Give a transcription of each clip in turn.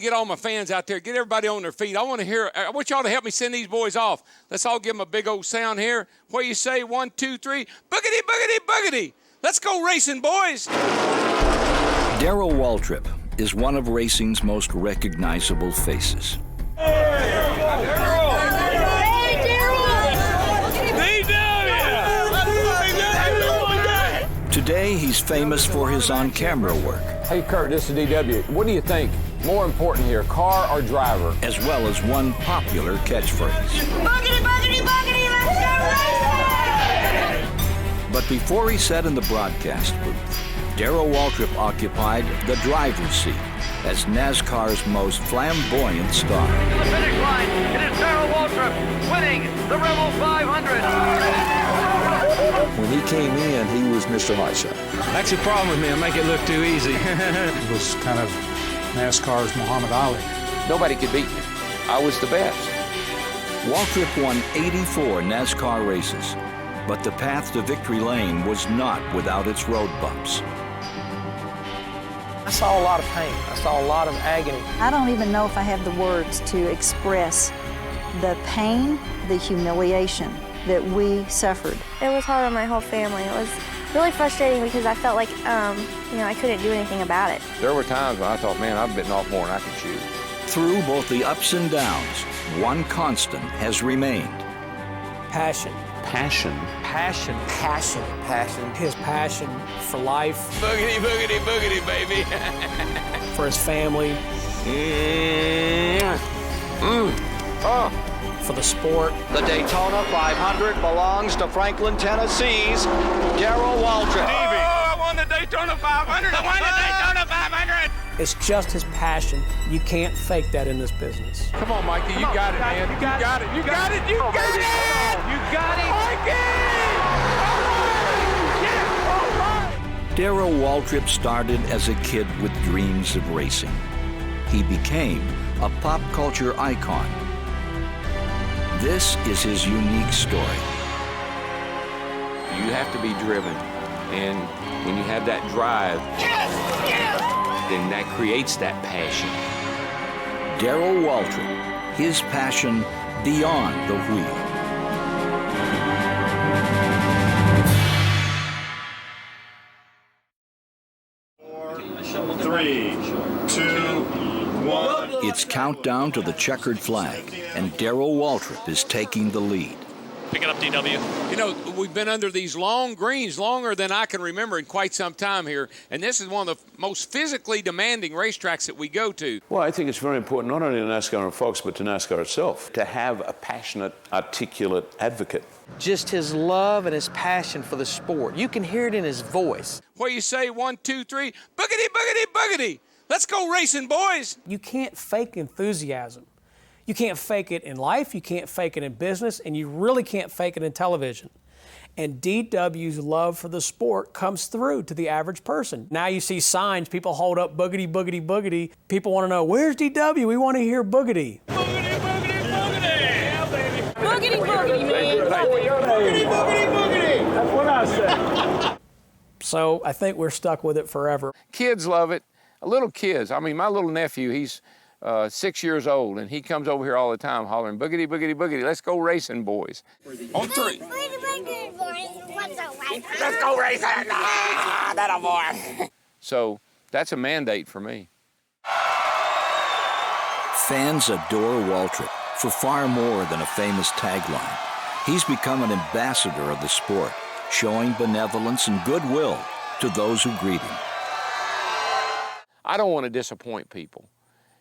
Get all my fans out there. Get everybody on their feet. I want y'all to help me send these boys off. Let's all give them a big old sound here. What do you say? 1, 2, 3. Boogity, boogity, boogity. Let's go racing, boys. Darrell Waltrip is one of racing's most recognizable faces. Today, he's famous for his on-camera work. Hey, Kurt, this is DW. What do you think? More important here, car or driver? As well as one popular catchphrase. Boogity, boogity, boogity, let's go racing! But before he sat in the broadcast booth, Darrell Waltrip occupied the driver's seat as NASCAR's most flamboyant star. To the finish line, it is Darrell Waltrip winning the Rebel 500. When he came in, he was Mr. Hot Shot. That's the problem with me. I make it look too easy. It was kind of NASCAR's Muhammad Ali. Nobody could beat me. I was the best. Waltrip won 84 NASCAR races, but the path to victory lane was not without its road bumps. I saw a lot of pain. I saw a lot of agony. I don't even know if I have the words to express the pain, the humiliation that we suffered. It was hard on my whole family. It was really frustrating because I felt like, I couldn't do anything about it. There were times when I thought, man, I've bitten off more than I can chew. Through both the ups and downs, one constant has remained. Passion. Passion. Passion. Passion. Passion. His passion for life. Boogity, boogity, boogity, baby. For his family. For the sport. The Daytona 500 belongs to Franklin, Tennessee's Darrell Waltrip. I won the Daytona 500. I won the Daytona 500. It's just his passion. You can't fake that in this business. Come on, Mikey. You got it, man. You got it. You got it. You got it. You got it. Mikey! Darrell Waltrip started as a kid with dreams of racing. He became a pop culture icon. This is his unique story. You have to be driven. And when you have that drive, then that creates that passion. Darrell Waltrip, his passion beyond the wheel. Three, two, one. It's countdown to the checkered flag, and Darrell Waltrip is taking the lead. Pick it up, DW. You know, we've been under these long greens longer than I can remember in quite some time here, and this is one of the most physically demanding racetracks that we go to. Well, I think it's very important, not only to NASCAR and Fox, but to NASCAR itself, to have a passionate, articulate advocate. Just his love and his passion for the sport. You can hear it in his voice. What do you say? 1, 2, 3. Boogity, boogity, boogity. Let's go racing, boys. You can't fake enthusiasm. You can't fake it in life, you can't fake it in business, and you really can't fake it in television. And DW's love for the sport comes through to the average person. Now you see signs, people hold up boogity, boogity, boogity. People want to know, where's DW? We want to hear boogity. Boogity, boogity, boogity. Yeah, baby. Boogity, boogity, man. Boogity, boogity, boogity. That's what I said. So I think we're stuck with it forever. Kids love it. Little kids. I mean, my little nephew, he's 6 years old, and he comes over here all the time hollering, boogity, boogity, boogity, let's go racing, boys. On 3. Let's go racing! Ah, that a boy. So that's a mandate for me. Fans adore Waltrip for far more than a famous tagline. He's become an ambassador of the sport, showing benevolence and goodwill to those who greet him. I don't want to disappoint people.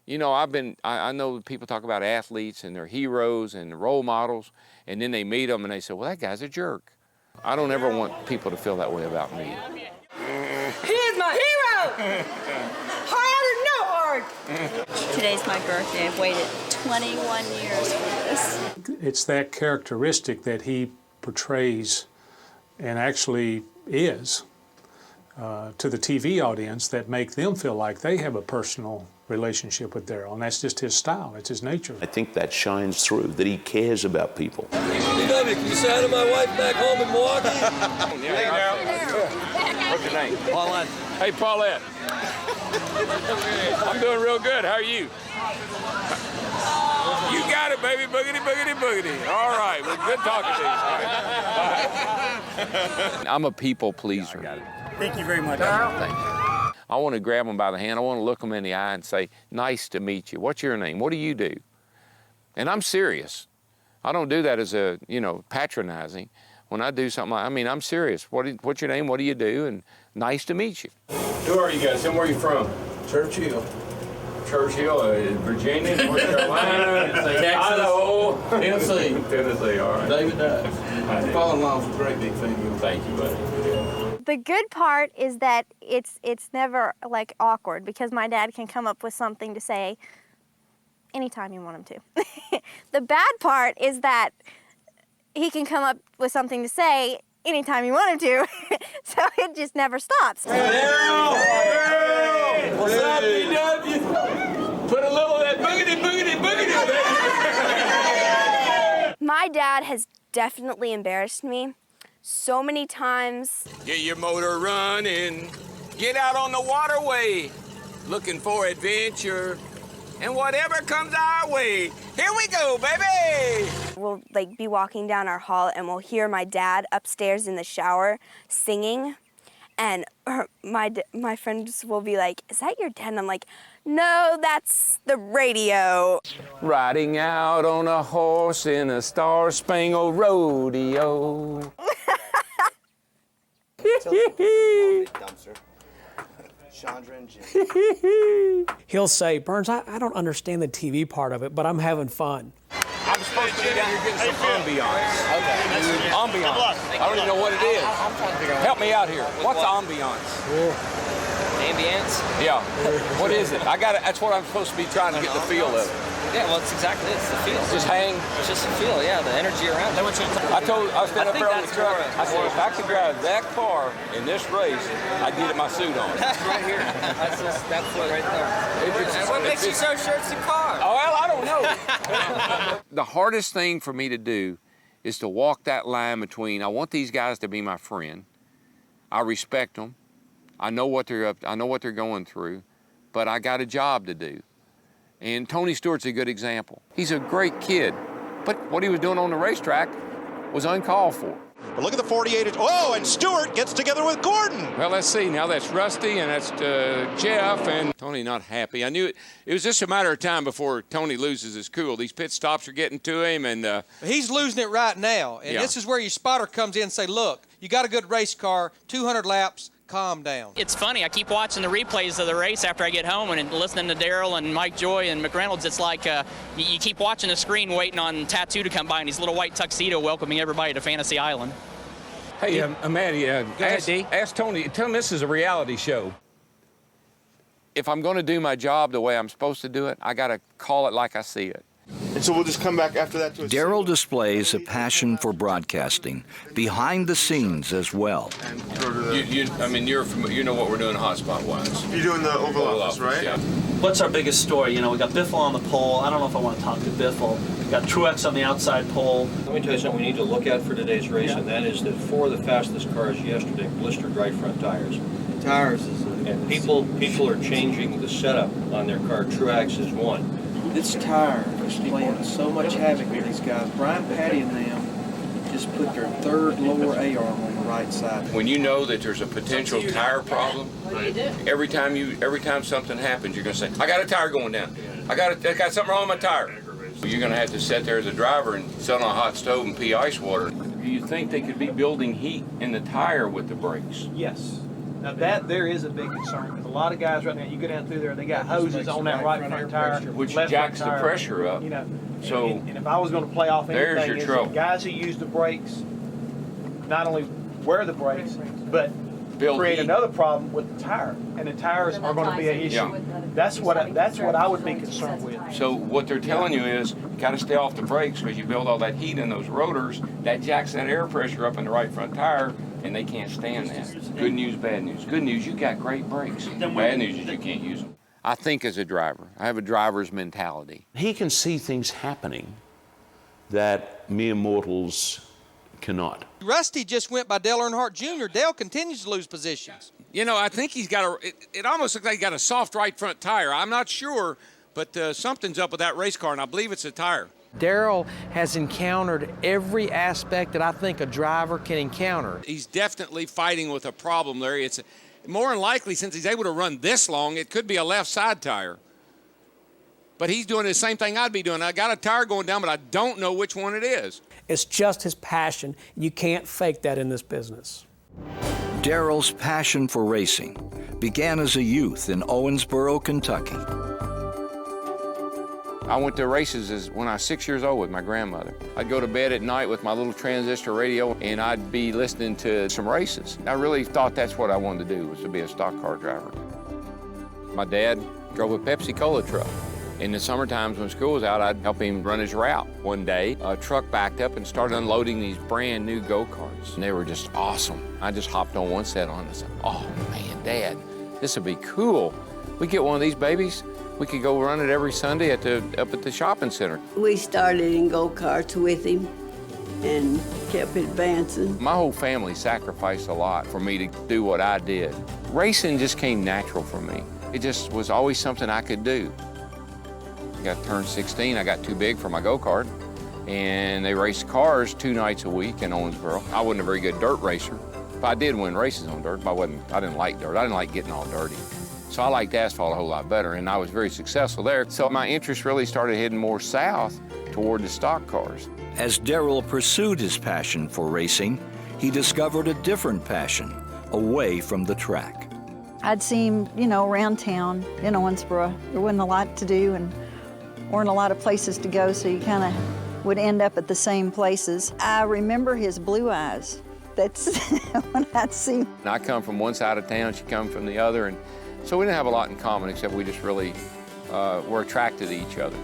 You know, I know people talk about athletes and their heroes and role models, and then they meet them and they say, well, that guy's a jerk. I don't ever want people to feel that way about me. He is my hero! Hard or no hard? Today's my birthday. I've waited 21 years for this. It's that characteristic that he portrays and actually is to the TV audience that make them feel like they have a personal relationship with Darrell, and that's just his style. It's his nature. I think that shines through, that he cares about people. DW, can you say hi to my wife back home in Milwaukee? Hey, Darrell. What's your name? Paulette. Hey, Paulette. I'm doing real good. How are you? You got it, baby. Boogity, boogity, boogity. All right. Well, good talking to you. All right. I'm a people pleaser. Thank you very much. Thank you. I want to grab them by the hand. I want to look them in the eye and say, nice to meet you. What's your name? What do you do? And I'm serious. I don't do that as a, patronizing. When I do something, I'm serious. What's your name? What do you do? And nice to meet you. Who are you guys? And where are you from? Churchill. Churchill, Virginia, North Carolina, Idaho, Tennessee. Tennessee, all right. David Dodge. My father-in-law was a great big fan of yours. Thank you, buddy. The good part is that it's never like awkward because my dad can come up with something to say anytime you want him to. The bad part is that he can come up with something to say anytime you want him to, so it just never stops. Darrell! What's up, DW? Put a little of that boogity, boogity, boogity there. My dad has definitely embarrassed me so many times. Get your motor running. Get out on the waterway. Looking for adventure. And whatever comes our way, here we go, baby! We'll be walking down our hall and we'll hear my dad upstairs in the shower singing. And my friends will be like, is that your dad? And I'm like, no, that's the radio. Riding out on a horse in a star-spangled rodeo. Chandra and Jim. He'll say, Burns, I don't understand the TV part of it, but I'm having fun. I'm supposed to be down here getting some ambiance. Okay. Ambiance. I don't even know what it is. I'm trying to figure out. Help me out here. What's ambiance? Ambience? Yeah. What is it? That's what I'm supposed to be trying to get the feel of it. Yeah, well, it's exactly it. It's the feel. Just hang. It's just the feel, yeah, the energy around it. I was standing up there on the truck. I said, if I could drive that car in this race, I'd get my suit on. Right here. That's what right there. What makes you so sure it's the car? Oh, well, I don't know. The hardest thing for me to do is to walk that line between, I want these guys to be my friend. I respect them. I know what they're up to. I know what they're going through, but I got a job to do. And Tony Stewart's a good example. He's a great kid, but what he was doing on the racetrack was uncalled for. But look at the 48. Oh, and Stewart gets together with Gordon. Well, let's see. Now that's Rusty and that's Jeff, and Tony not happy. I knew it was just a matter of time before Tony loses his cool. These pit stops are getting to him, and he's losing it right now. And this is where your spotter comes in and say, look, you got a good race car, 200 laps, calm down. It's funny, I keep watching the replays of the race after I get home and listening to Darrell and Mike Joy and McReynolds. It's like you keep watching the screen waiting on Tattoo to come by in his little white tuxedo welcoming everybody to Fantasy Island. Hey, Maddie, ask Tony, tell him this is a reality show. If I'm going to do my job the way I'm supposed to do it, I got to call it like I see it. And so we'll just come back after that to Darrell displays a passion for broadcasting, behind the scenes as well. You know what we're doing hotspot-wise. You're doing the Oval Office, right? Yeah. What's our biggest story? We got Biffle on the pole. I don't know if I want to talk to Biffle. We got Truex on the outside pole. Let me tell you something we need to look at for today's race, and that is that 4 of the fastest cars yesterday blistered right front tires. Tires is and people are changing the setup on their car. Truex is one. This tire is playing so much havoc with these guys. Brian Patty and them just put their third lower A-arm on the right side. When you know that there's a potential tire problem, every time something happens, you're going to say, I got a tire going down. I got something wrong with my tire. You're going to have to sit there as a driver and sit on a hot stove and pee ice water. Do you think they could be building heat in the tire with the brakes? Yes. Now there is a big concern because a lot of guys right now, you go down through there, they got hoses on that right front tire, which jacks the pressure up. So and if I was going to play off anything, there's your trouble. Guys who use the brakes not only wear the brakes, but create another problem with the tire, and the tires are going to be an issue. Yeah. That's what I would be concerned with. So what they're telling you is you got to stay off the brakes because you build all that heat in those rotors. That jacks that air pressure up in the right front tire, and they can't stand that. Good news, bad news. Good news, you got great brakes. Bad news is you can't use them. I think as a driver, I have a driver's mentality. He can see things happening that mere mortals cannot. Rusty just went by Dale Earnhardt Jr. Dale continues to lose positions. You know, I think he's got it almost looks like he got a soft right front tire. I'm not sure, but something's up with that race car, and I believe it's a tire. Darrell has encountered every aspect that I think a driver can encounter. He's definitely fighting with a problem there. It's more than likely, since he's able to run this long, it could be a left side tire. But he's doing the same thing I'd be doing. I got a tire going down, but I don't know which one it is. It's just his passion. You can't fake that in this business. Darrell's passion for racing began as a youth in Owensboro, Kentucky. I went to races when I was 6 years old with my grandmother. I'd go to bed at night with my little transistor radio, and I'd be listening to some races. I really thought that's what I wanted to do, was to be a stock car driver. My dad drove a Pepsi Cola truck. In the summer times when school was out, I'd help him run his route. One day, a truck backed up and started unloading these brand new go-karts, and they were just awesome. I just hopped on one set on and said, oh man, Dad, this would be cool. We get one of these babies, we could go run it every Sunday up at the shopping center. We started in go-karts with him and kept advancing. My whole family sacrificed a lot for me to do what I did. Racing just came natural for me. It just was always something I could do. I got turned 16, I got too big for my go-kart, and they raced cars 2 nights a week in Owensboro. I wasn't a very good dirt racer, but I did win races on dirt, but I didn't like dirt. I didn't like getting all dirty. So I liked asphalt a whole lot better, and I was very successful there. So my interest really started heading more south toward the stock cars. As Darrell pursued his passion for racing, he discovered a different passion away from the track. I'd see him, you know, around town in Owensboro. There wasn't a lot to do and weren't a lot of places to go, so you kind of would end up at the same places. I remember his blue eyes. That's when I'd see him. I come from one side of town, she come from the other, and so we didn't have a lot in common, except we just really were attracted to each other.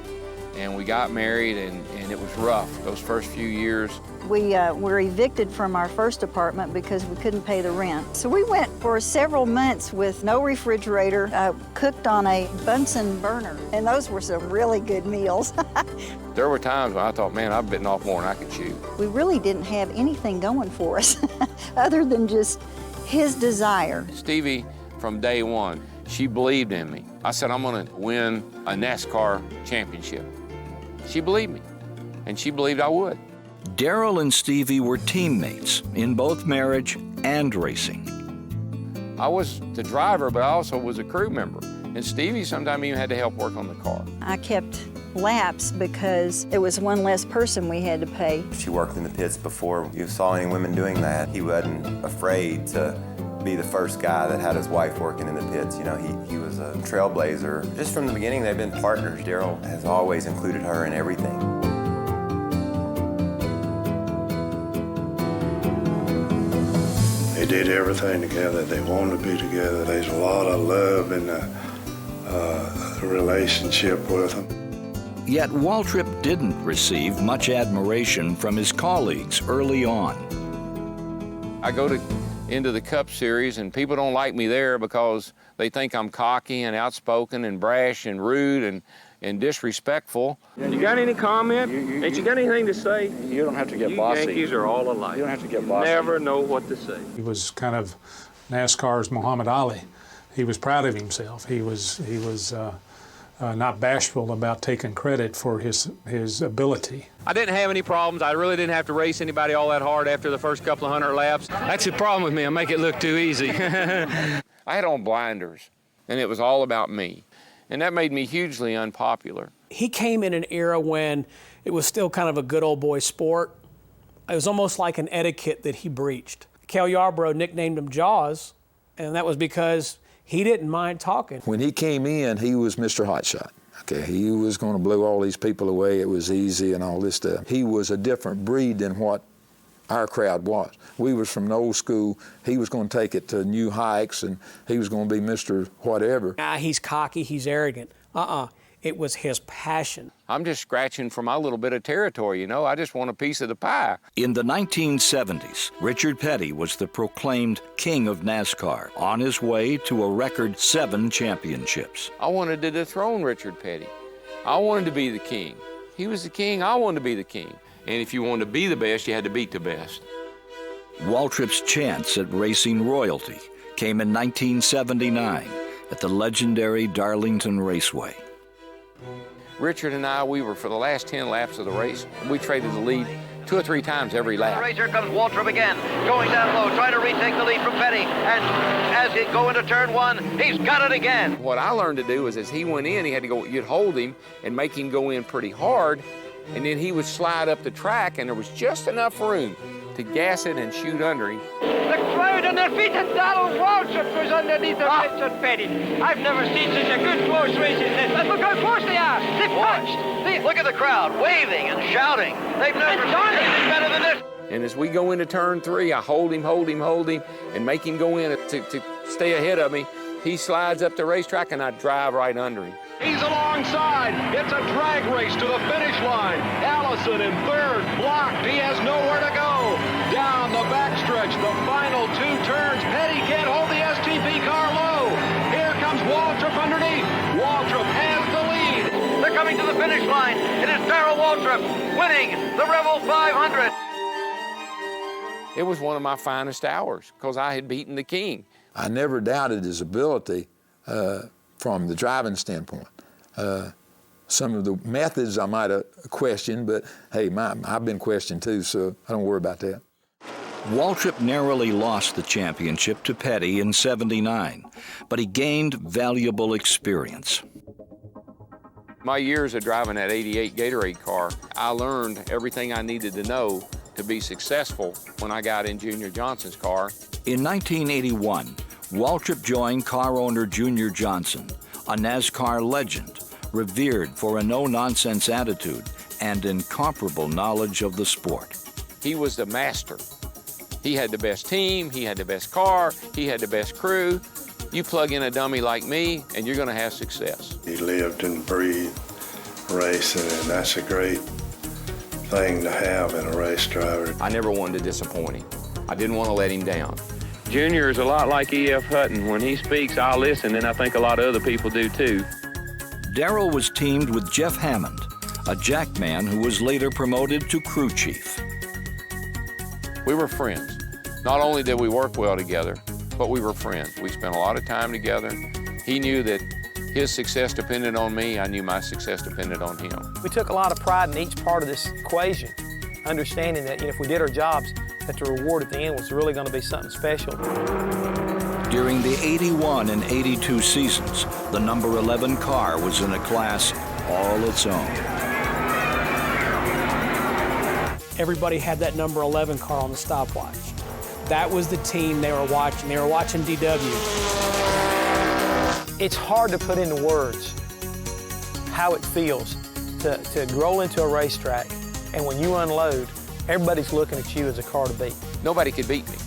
And we got married, and it was rough those first few years. We were evicted from our first apartment because we couldn't pay the rent. So we went for several months with no refrigerator, cooked on a Bunsen burner, and those were some really good meals. There were times when I thought, man, I've bitten off more than I could chew. We really didn't have anything going for us other than just his desire. Stevie, from day one, she believed in me. I said, I'm gonna win a NASCAR championship. She believed me, and she believed I would. Darrell and Stevie were teammates in both marriage and racing. I was the driver, but I also was a crew member. And Stevie sometimes even had to help work on the car. I kept laps because it was one less person we had to pay. She worked in the pits before you saw any women doing that. He wasn't afraid to be the first guy that had his wife working in the pits. You know, he was a trailblazer. Just from the beginning, they've been partners. Darrell has always included her in everything. They did everything together. They wanted to be together. There's a lot of love in the relationship with them. Yet Waltrip didn't receive much admiration from his colleagues early on. I go into the Cup Series, and people don't like me there because they think I'm cocky and outspoken and brash and rude and disrespectful. You got any comment? Ain't you got anything to say? You don't have to get you bossy. Yankees are all alike. You don't have to get you bossy. Never know what to say. He was kind of NASCAR's Muhammad Ali. He was proud of himself. He was not bashful about taking credit for his ability. I didn't have any problems. I really didn't have to race anybody all that hard after the first couple of 100 laps. That's the problem with me. I make it look too easy. I had on blinders, and it was all about me. And that made me hugely unpopular. He came in an era when it was still kind of a good old boy sport. It was almost like an etiquette that he breached. Cale Yarborough nicknamed him Jaws, and that was because he didn't mind talking. When he came in, he was Mr. Hotshot. Okay, he was going to blow all these people away. It was easy and all this stuff. He was a different breed than what our crowd was. We was from the old school. He was going to take it to new heights, and he was going to be Mr. Whatever. He's cocky, he's arrogant. It was his passion. I'm just scratching for my little bit of territory, you know. I just want a piece of the pie. In the 1970s, Richard Petty was the proclaimed king of NASCAR, on his way to a record 7 championships. I wanted to dethrone Richard Petty. I wanted to be the king. He was the king, I wanted to be the king. And if you wanted to be the best, you had to beat the best. Waltrip's chance at racing royalty came in 1979 at the legendary Darlington Raceway. Richard and I, we were for the last 10 laps of the race, we traded the lead 2 or 3 times every lap. Here comes Waltrip again, going down low, trying to retake the lead from Petty. And as he go into turn 1, he's got it again. What I learned to do is as he went in, he had to go, you'd hold him and make him go in pretty hard, and then he would slide up the track, and there was just enough room to gas it and shoot under him. The crowd undefeated Darrell Waltrip goes underneath the Richard Petty. I've never seen such a good close race in this. Look how close they are. They've touched. Look at the crowd waving and shouting. They've never seen anything better than this. And as we go into turn 3, I hold him, and make him go in to stay ahead of me. He slides up the racetrack, and I drive right under him. He's alongside. It's a drag race to the finish line. Allison in third, blocked. He has nowhere to go. Down the backstretch, the final 2 turns. Petty can't hold the STP car low. Here comes Waltrip underneath. Waltrip has the lead. They're coming to the finish line. It is Darrell Waltrip winning the Rebel 500. It was one of my finest hours because I had beaten the king. I never doubted his ability from the driving standpoint. Some of the methods I might have questioned, but hey, I've been questioned too, so I don't worry about that. Waltrip narrowly lost the championship to Petty in '79, but he gained valuable experience. My years of driving that '88 Gatorade car, I learned everything I needed to know to be successful when I got in Junior Johnson's car. In 1981, Waltrip joined car owner Junior Johnson, a NASCAR legend, revered for a no-nonsense attitude and incomparable knowledge of the sport. He was the master. He had the best team, he had the best car, he had the best crew. You plug in a dummy like me, and you're going to have success. He lived and breathed racing, and that's a great thing to have in a race driver. I never wanted to disappoint him. I didn't want to let him down. Junior is a lot like E.F. Hutton. When he speaks, I'll listen, and I think a lot of other people do too. Darrell was teamed with Jeff Hammond, a jackman who was later promoted to crew chief. We were friends. Not only did we work well together, but we were friends. We spent a lot of time together. He knew that his success depended on me. I knew my success depended on him. We took a lot of pride in each part of this equation, understanding that if we did our jobs, that the reward at the end was really going to be something special. During the '81 and '82 seasons, the number 11 car was in a class all its own. Everybody had that number 11 car on the stopwatch. That was the team they were watching. They were watching DW. It's hard to put into words how it feels to roll into a racetrack, and when you unload, everybody's looking at you as a car to beat. Nobody could beat me.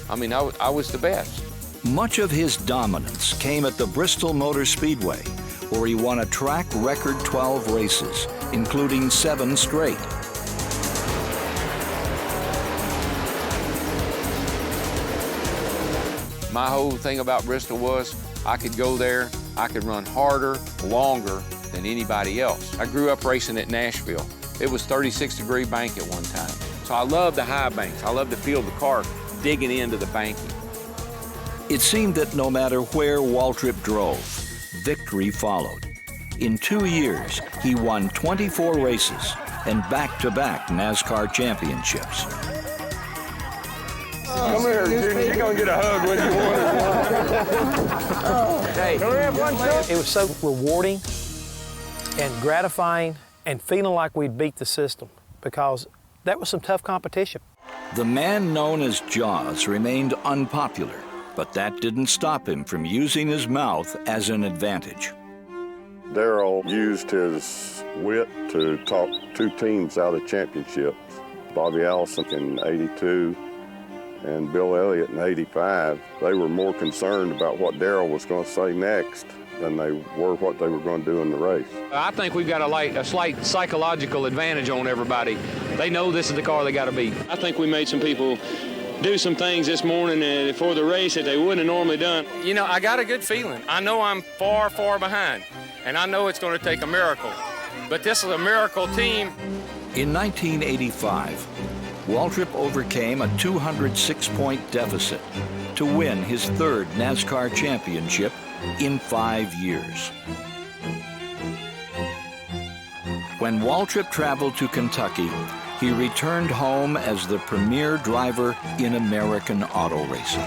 I mean, I was the best. Much of his dominance came at the Bristol Motor Speedway, where he won a track record 12 races, including 7 straight. My whole thing about Bristol was I could go there, I could run harder, longer than anybody else. I grew up racing at Nashville. It was 36-degree bank at one time. So I loved the high banks. I loved to feel the car digging into the banking. It seemed that no matter where Waltrip drove, victory followed. In 2 years, he won 24 races and back-to-back NASCAR championships. Come here, Junior. You're going to get a hug when you want it. Hey, it was so rewarding and gratifying and feeling like we'd beat the system because that was some tough competition. The man known as Jaws remained unpopular, but that didn't stop him from using his mouth as an advantage. Darrell used his wit to talk 2 teams out of championships. Bobby Allison in '82 and Bill Elliott in '85. They were more concerned about what Darrell was going to say next than they were what they were going to do in the race. I think we've got a slight psychological advantage on everybody. They know this is the car they got to beat. I think we made some people do some things this morning before the race that they wouldn't have normally done. You know, I got a good feeling. I know I'm far, far behind, and I know it's going to take a miracle. But this is a miracle team. In 1985, Waltrip overcame a 206-point deficit to win his third NASCAR championship in 5 years. When Waltrip traveled to Kentucky, he returned home as the premier driver in American auto racing.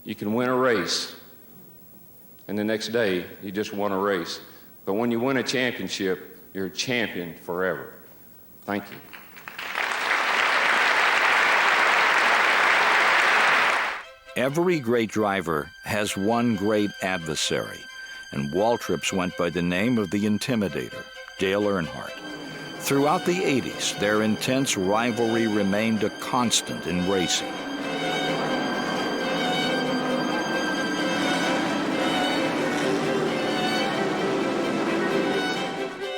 You can win a race, and the next day, you just won a race. But when you win a championship, you're a champion forever. Thank you. Every great driver has one great adversary, and Waltrip's went by the name of the Intimidator, Dale Earnhardt. Throughout the 80s, their intense rivalry remained a constant in racing.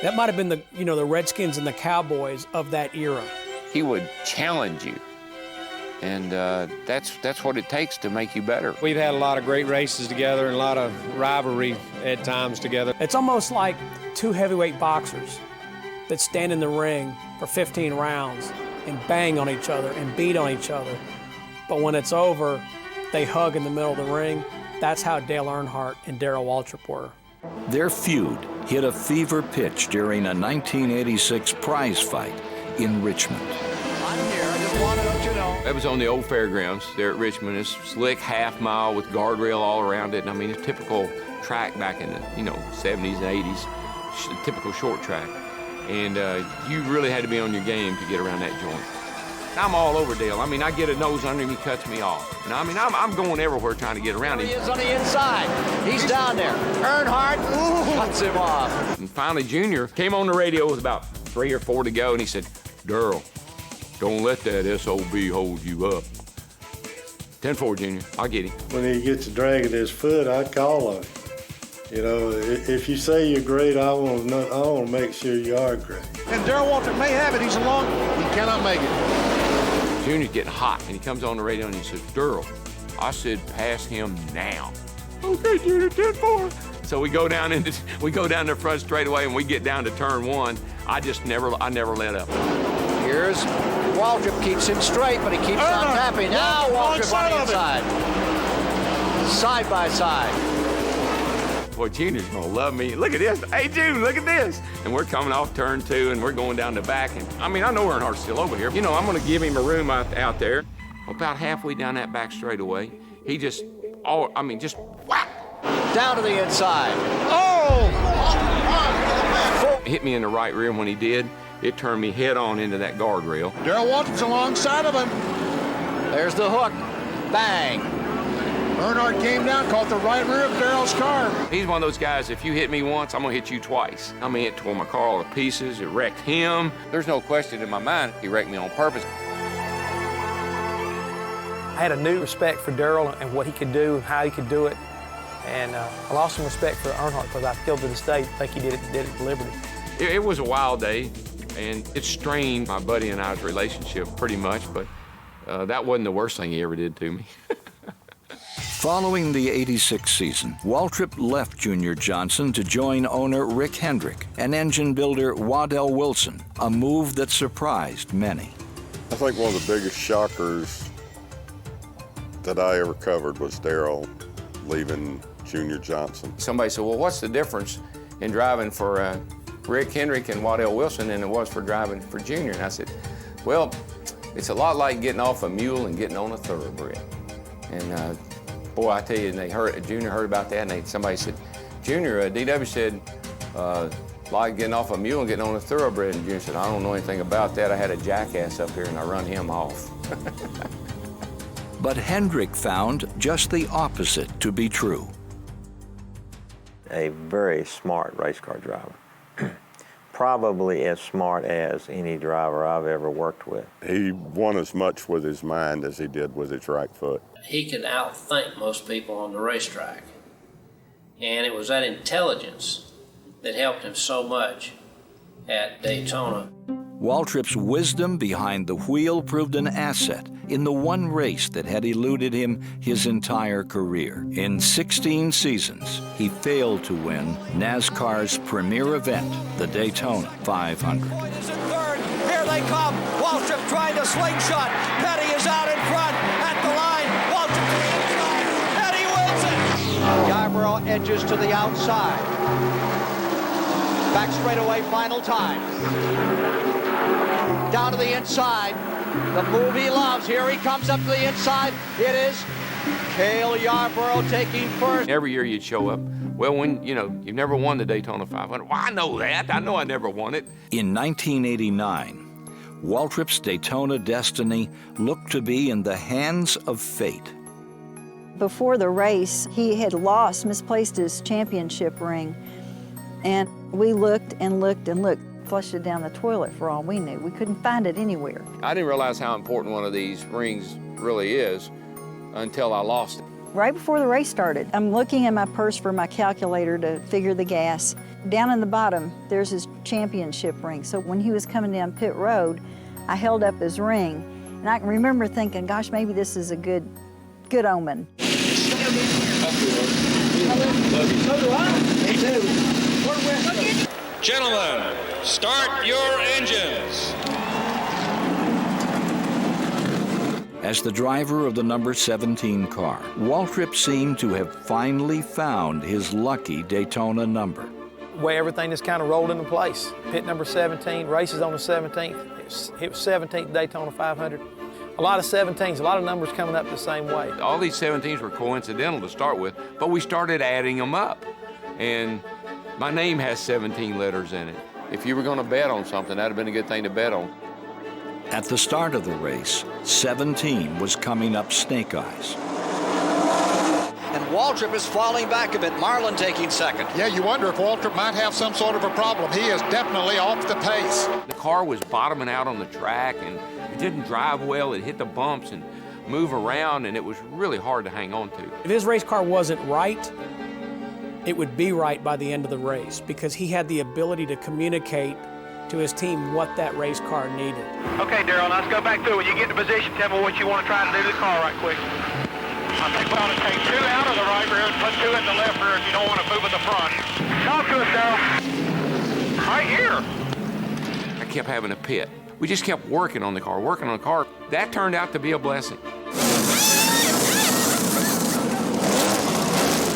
That might have been the Redskins and the Cowboys of that era. He would challenge you, and that's what it takes to make you better. We've had a lot of great races together and a lot of rivalry at times together. It's almost like two heavyweight boxers that stand in the ring for 15 rounds and bang on each other and beat on each other. But when it's over, they hug in the middle of the ring. That's how Dale Earnhardt and Darrell Waltrip were. Their feud hit a fever pitch during a 1986 prize fight in Richmond. It was on the old fairgrounds there at Richmond. It's slick half mile with guardrail all around it. And I mean, it's typical track back in the 70s and 80s, typical short track. And you really had to be on your game to get around that joint. I'm all over Dale. I mean, I get a nose under him, he cuts me off. And I mean, I'm going everywhere trying to get around him. He is on the inside. He's down there. Earnhardt cuts him off. And finally, Junior came on the radio with about 3 or 4 to go, and he said, Darrell, don't let that SOB hold you up. 10-4, Junior. I'll get him. When he gets dragging his foot, I call on him. You know, if you say you're great, I want to make sure you are great. And Darrell Waltrip may have it. He's along. He cannot make it. Junior's getting hot, and he comes on the radio and he says, Darrell, I said pass him now. Okay, Junior, 10-4. So we go down the front straightaway, and we get down to turn 1. I never let up. Here's Waltrip, keeps him straight, but he keeps on tapping. Now Waltrip on the inside. Side by side. Boy, Junior's gonna love me. Look at this. Hey, June, look at this. And we're coming off turn 2, and we're going down the back. And I mean, I know Earnhardt's still over here. I'm gonna give him a room out there. About halfway down that back straightaway, he just whack. Down to the inside. Hit me in the right rear. When he did, it turned me head on into that guardrail. Darrell Waltrip's alongside of him. There's the hook. Bang. Earnhardt came down, caught the right rear of Darrell's car. He's one of those guys, if you hit me once, I'm gonna hit you twice. I mean, it tore my car all to pieces, it wrecked him. There's no question in my mind, he wrecked me on purpose. I had a new respect for Darrell and what he could do and how he could do it. And I lost some respect for Earnhardt because I still to this day think he did it deliberately. It was a wild day, and it strained my buddy and I's relationship pretty much, but that wasn't the worst thing he ever did to me. Following the '86 season, Waltrip left Junior Johnson to join owner Rick Hendrick and engine builder Waddell Wilson, a move that surprised many. I think one of the biggest shockers that I ever covered was Darrell leaving Junior Johnson. Somebody said, well, what's the difference in driving for Rick Hendrick and Waddell Wilson than it was for driving for Junior? And I said, well, it's a lot like getting off a mule and getting on a thoroughbred. And boy, I tell you, Junior heard about that, and somebody said, Junior, DW said, like getting off a mule and getting on a thoroughbred. And Junior said, I don't know anything about that. I had a jackass up here, and I run him off. But Hendrick found just the opposite to be true. A very smart race car driver. Probably as smart as any driver I've ever worked with. He won as much with his mind as he did with his right foot. He could outthink most people on the racetrack. And it was that intelligence that helped him so much at Daytona. Waltrip's wisdom behind the wheel proved an asset in the one race that had eluded him his entire career. In 16 seasons, he failed to win NASCAR's premier event, the Daytona 500. Third, here they come. Waltrip trying to slingshot. Petty is out in front at the line. Waltrip to the inside. Petty wins it. Yarborough edges to the outside. Back straightaway, final time. Down to the inside. The move he loves. Here he comes up to the inside. It is Cale Yarborough taking first. Every year you'd show up. Well, when, you've never won the Daytona 500. Well, I know that. I know I never won it. In 1989, Waltrip's Daytona destiny looked to be in the hands of fate. Before the race, he had misplaced his championship ring. And we looked and looked and looked, flushed it down the toilet for all we knew. We couldn't find it anywhere. I didn't realize how important one of these rings really is until I lost it. Right before the race started, I'm looking in my purse for my calculator to figure the gas. Down in the bottom, there's his championship ring. So when he was coming down pit road, I held up his ring. And I can remember thinking, gosh, maybe this is a good omen. Gentlemen, start your engines. As the driver of the number 17 car, Waltrip seemed to have finally found his lucky Daytona number. Where everything just kind of rolled into place. Pit number 17, races on the 17th. It was 17th Daytona 500. A lot of 17s, a lot of numbers coming up the same way. All these 17s were coincidental to start with, but we started adding them up. And my name has 17 letters in it. If you were going to bet on something, that'd have been a good thing to bet on. At the start of the race, 17 was coming up snake eyes. And Waltrip is falling back a bit. Marlin taking second. Yeah, you wonder if Waltrip might have some sort of a problem. He is definitely off the pace. The car was bottoming out on the track, and it didn't drive well. It hit the bumps and move around, and it was really hard to hang on to. If his race car wasn't right, it would be right by the end of the race because he had the ability to communicate to his team what that race car needed. Okay, Darrell, let's go back through. When you get in position, tell me what you want to try to do to the car right quick. I think we ought to take 2 out of the right rear and put 2 in the left rear if you don't want to move in the front. Talk to us, Darrell. Right here. I kept having a pit. We just kept working on the car, That turned out to be a blessing.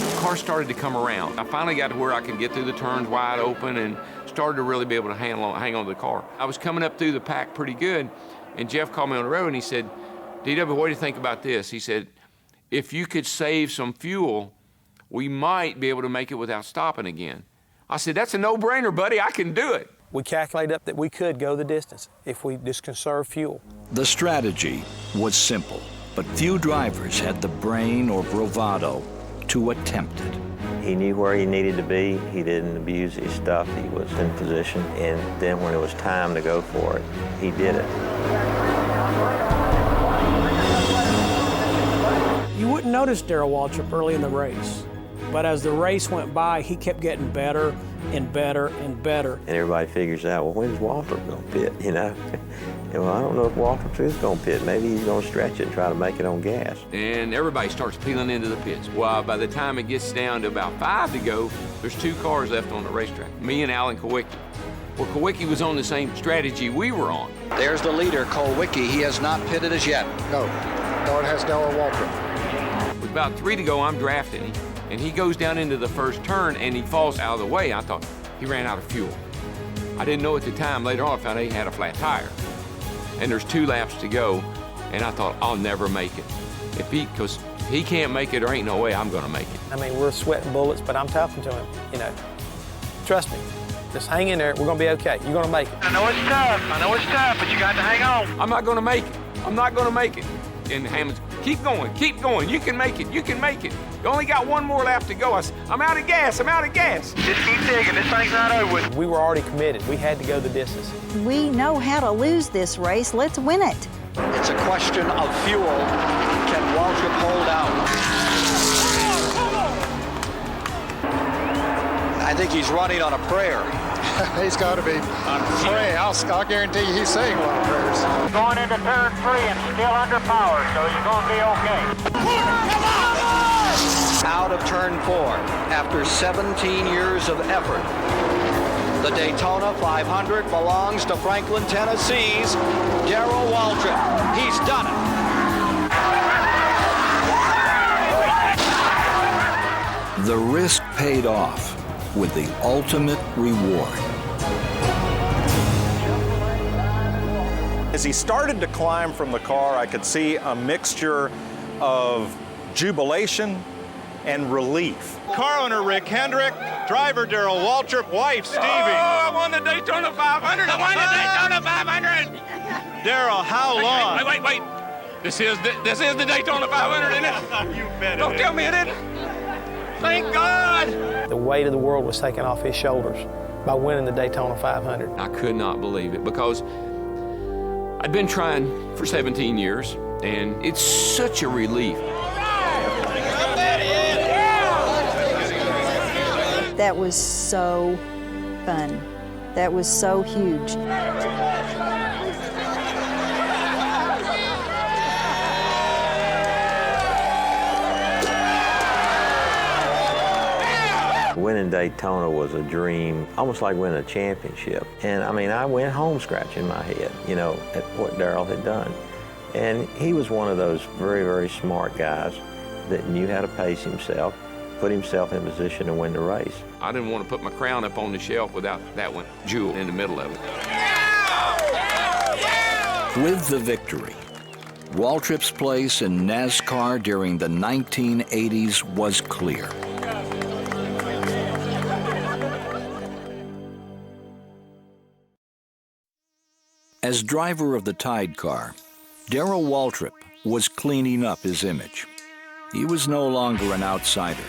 The car started to come around. I finally got to where I could get through the turns wide open and started to really be able to hang on to the car. I was coming up through the pack pretty good, and Jeff called me on the road and he said, DW, what do you think about this? He said, if you could save some fuel, we might be able to make it without stopping again. I said, that's a no-brainer, buddy. I can do it. We calculated up that we could go the distance if we just conserve fuel. The strategy was simple, but few drivers had the brain or bravado to attempt it. He knew where he needed to be. He didn't abuse his stuff. He was in position. And then when it was time to go for it, he did it. You wouldn't notice Darrell Waltrip early in the race, but as the race went by, he kept getting better and better and better. And everybody figures out, well, when's Waltrip going to pit, And well, I don't know if Waltrip is going to pit. Maybe he's going to stretch it and try to make it on gas. And everybody starts peeling into the pits. Well, by the time it gets down to about 5 to go, there's 2 cars left on the racetrack, me and Alan Kowicki. Well, Kowicki was on the same strategy we were on. There's the leader, Kowicki. He has not pitted as yet. No, it has Darrell Waltrip. With about 3 to go, I'm drafting him, and he goes down into the first turn, and he falls out of the way. I thought he ran out of fuel. I didn't know at the time. Later on, I found out he had a flat tire. And there's 2 laps to go, and I thought, I'll never make it. Because if he can't make it, there ain't no way I'm going to make it. I mean, we're sweating bullets, but I'm talking to him, Trust me. Just hang in there. We're going to be okay. You're going to make it. I know it's tough, but you got to hang on. I'm not going to make it. I'm not going to make it. And Hammond's, keep going. You can make it. You only got 1 more lap to go. I'm out of gas. Just keep digging. This thing's not over with. We were already committed. We had to go the distance. We know how to lose this race. Let's win it. It's a question of fuel. Can Waltrip hold out? I I think he's running on a prayer. He's got to be praying. I'll guarantee you he's saying a lot of prayers. Going into turn 3 and still under power, so you're going to be okay. Out of turn 4 after 17 years of effort. The Daytona 500 belongs to Franklin, Tennessee's Darrell Waltrip. He's done it. The risk paid off with the ultimate reward. As he started to climb from the car, I could see a mixture of jubilation and relief. Car owner Rick Hendrick, driver Darrell Waltrip, wife Stevie. Oh, I won the Daytona 500. I won the Daytona 500. Darrell, how long? Wait. This is the Daytona 500, isn't it? You bet it Don't is. tell me it isn't. Thank God. The weight of the world was taken off his shoulders by winning the Daytona 500. I could not believe it because I'd been trying for 17 years, and it's such a relief. That was so fun. That was so huge. Winning Daytona was a dream, almost like winning a championship. And I mean, I went home scratching my head, you know, at what Darrell had done. And he was one of those very, very smart guys that knew how to pace himself, put himself in position to win the race. I didn't want to put my crown up on the shelf without that one jewel in the middle of it. With the victory, Waltrip's place in NASCAR during the 1980s was clear. As driver of the Tide car, Darrell Waltrip was cleaning up his image. He was no longer an outsider,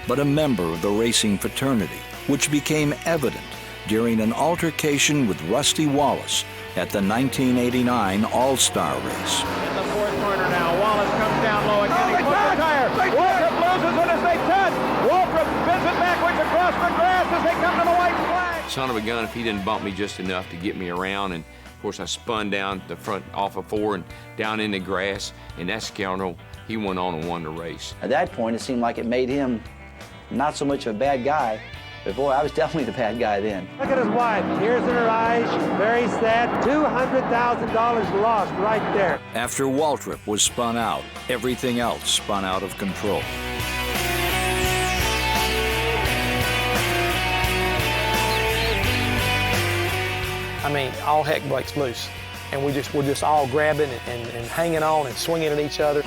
but a member of the racing fraternity, which became evident during an altercation with Rusty Wallace at the 1989 All-Star race. In the fourth corner now, Wallace comes down low again. He puts the tire. Waltrip loses it as they touch. Waltrip spins it backwards across the grass as they come to the white flag. Son of a gun, if he didn't bump me just enough to get me around, and of course I spun down the front off of 4 and down in the grass, and that scoundrel, he went on and won the race. At that point, it seemed like it made him not so much of a bad guy, but boy, I was definitely the bad guy then. Look at his wife. Tears in her eyes. Very sad. $200,000 lost right there. After Waltrip was spun out, everything else spun out of control. I mean, all heck breaks loose. And we're just all grabbing and hanging on and swinging at each other.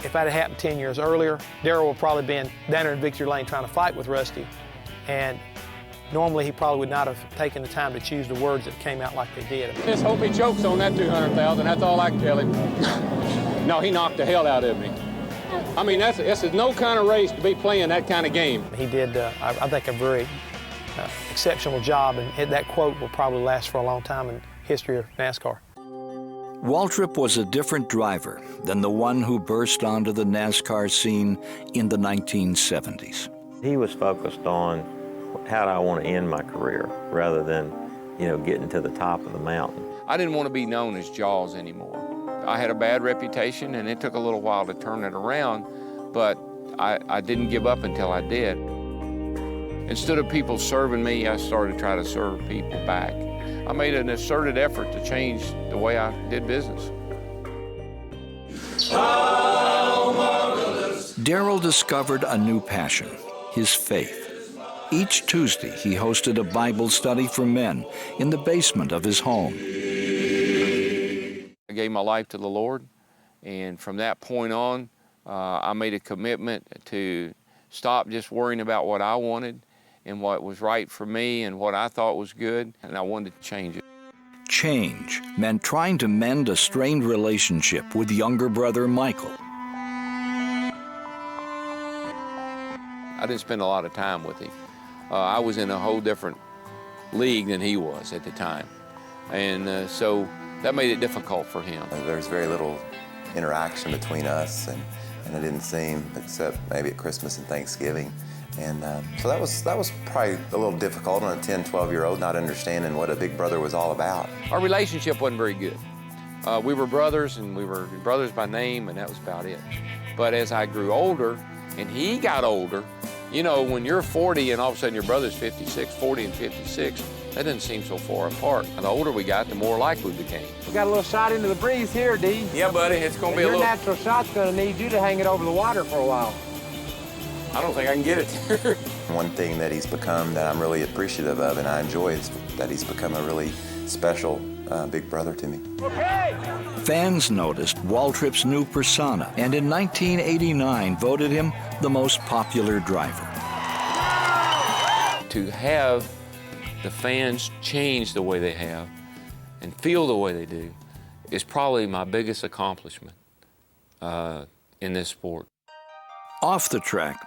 If that had happened 10 years earlier, Darrell would probably been down there in victory lane trying to fight with Rusty. And normally he probably would not have taken the time to choose the words that came out like they did. Just hope he chokes on that 200,000. That's all I can tell him. No, he knocked the hell out of me. I mean, this is no kind of race to be playing that kind of game. He did, I think, a very exceptional job, and that quote will probably last for a long time in the history of NASCAR. Waltrip was a different driver than the one who burst onto the NASCAR scene in the 1970s. He was focused on how do I want to end my career rather than, you know, getting to the top of the mountain. I didn't want to be known as Jaws anymore. I had a bad reputation, and it took a little while to turn it around, but I didn't give up until I did. Instead of people serving me, I started to try to serve people back. I made an asserted effort to change the way I did business. Darrell discovered a new passion, his faith. Each Tuesday, he hosted a Bible study for men in the basement of his home. I gave my life to the Lord, and from that point on, I made a commitment to stop just worrying about what I wanted and what was right for me and what I thought was good, and I wanted to change it. Change meant trying to mend a strained relationship with younger brother Michael. I didn't spend a lot of time with him. I was in a whole different league than he was at the time. And so That made it difficult for him. There's very little interaction between us, and it didn't seem, except maybe at Christmas and Thanksgiving. And so that was probably a little difficult on a 10, 12-year-old, not understanding what a big brother was all about. Our relationship wasn't very good. We were brothers, and we were brothers by name, and that was about it. But as I grew older, and he got older, you know, when you're 40 and all of a sudden your brother's 56, 40 and 56, that doesn't seem so far apart. And the older we got, the more alike we became. We got a little shot into the breeze here, D. Yeah, buddy, it's going to be a little... Your natural shot's going to need you to hang it over the water for a while. I don't think I can get it. One thing that he's become that I'm really appreciative of and I enjoy is that he's become a really special big brother to me. Okay. Fans noticed Waltrip's new persona and in 1989 voted him the most popular driver. To have the fans change the way they have and feel the way they do is probably my biggest accomplishment in this sport. Off the track,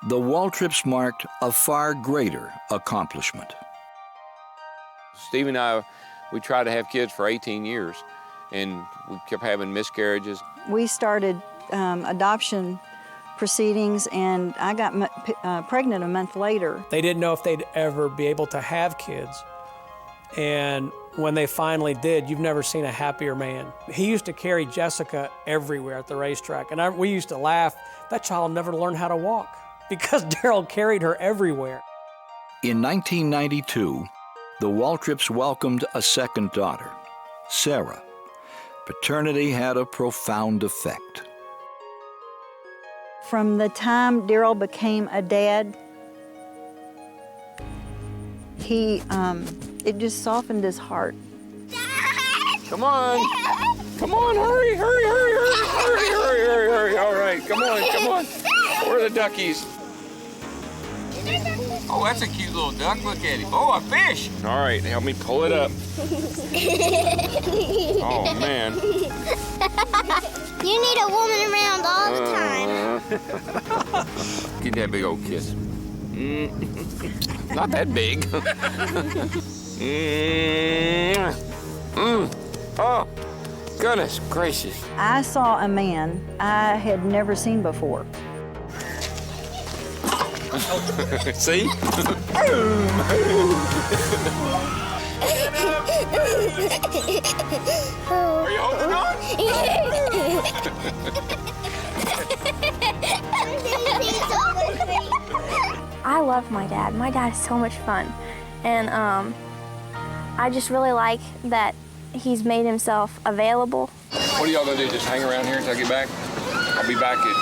the Waltrips marked a far greater accomplishment. Steve and I, we tried to have kids for 18 years, and we kept having miscarriages. We started adoption proceedings, and I got pregnant a month later. They didn't know if they'd ever be able to have kids. And when they finally did, you've never seen a happier man. He used to carry Jessica everywhere at the racetrack. And we used to laugh, that child never learned how to walk because Darrell carried her everywhere. In 1992, the Waltrips welcomed a second daughter, Sarah. Paternity had a profound effect. From the time Darrell became a dad, it just softened his heart. Come on. Come on, hurry, hurry, hurry, hurry, hurry, hurry, hurry, hurry. All right, come on, come on. Where are the duckies? Oh, that's a cute little duck. Look at him. Oh, a fish. All right, help me pull it up. Oh, man. You need a woman around all the time. Get that big old kiss. Not that big. Oh, goodness gracious. I saw a man I had never seen before. See? Are you holding on? I love my dad. My dad is so much fun. And I just really like that he's made himself available. What are y'all gonna do, just hang around here until I get back? I'll be back at